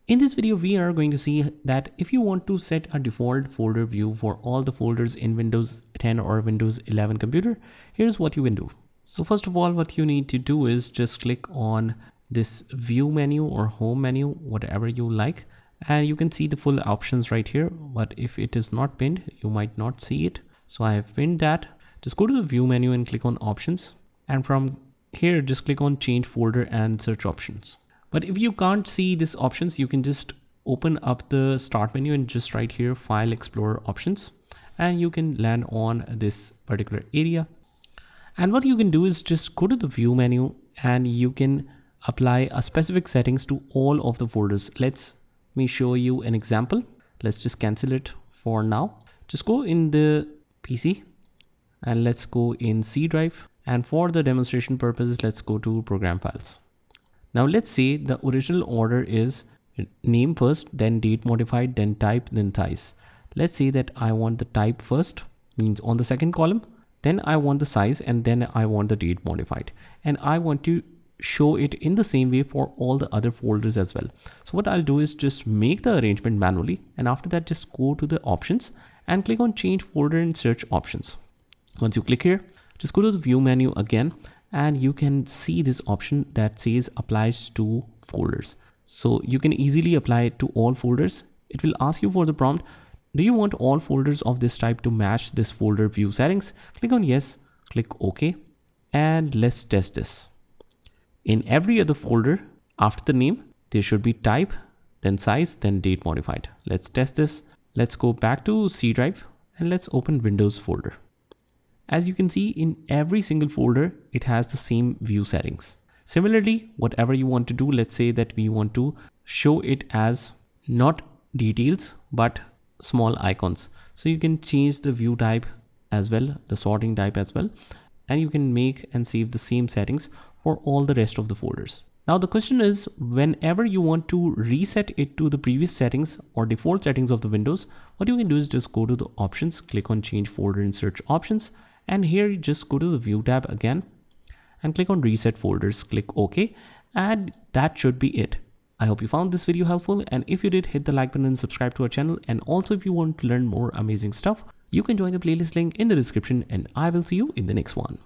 In this video, we are going to see that if you want to set a default folder view for all the folders in Windows 10 or Windows 11 computer, here's what you can do. So first of all, what you need to do is just click on this view menu or home menu, whatever you like, and you can see the full options right here. But if it is not pinned, you might not see it. So I have pinned that. Just go to the view menu and click on options. And from here, just click on change folder and search options. But if you can't see these options, you can just open up the start menu and just right here, file explorer options, and you can land on this particular area. And what you can do is just go to the view menu and you can apply a specific settings to all of the folders. Let me show you an example. Let's just cancel it for now. Just go in the PC and let's go in C drive. And for the demonstration purposes, let's go to program files. Now let's say the original order is name first, then date modified, then type, then size. Let's say that I want the type first, means on the second column, then I want the size, and then I want the date modified. And I want to show it in the same way for all the other folders as well. So what I'll do is just make the arrangement manually, and after that just go to the options and click on change folder and search options. Once you click here, just go to the view menu again, and you can see this option that says applies to folders. So you can easily apply it to all folders. It will ask you for the prompt. Do you want all folders of this type to match this folder view settings? Click on yes, click OK, and let's test this. In every other folder, after the name, there should be type, then size, then date modified. Let's test this. Let's go back to C drive and let's open Windows folder. As you can see, in every single folder, it has the same view settings. Similarly, whatever you want to do, let's say that we want to show it as not details, but small icons. So you can change the view type as well, the sorting type as well, and you can make and save the same settings for all the rest of the folders. Now the question is, whenever you want to reset it to the previous settings or default settings of the Windows, what you can do is just go to the options, click on change folder and search options. And here you just go to the view tab again and click on reset folders, click OK, and that should be it. I hope you found this video helpful, and if you did, hit the like button and subscribe to our channel. And also if you want to learn more amazing stuff, you can join the playlist link in the description, and I will see you in the next one.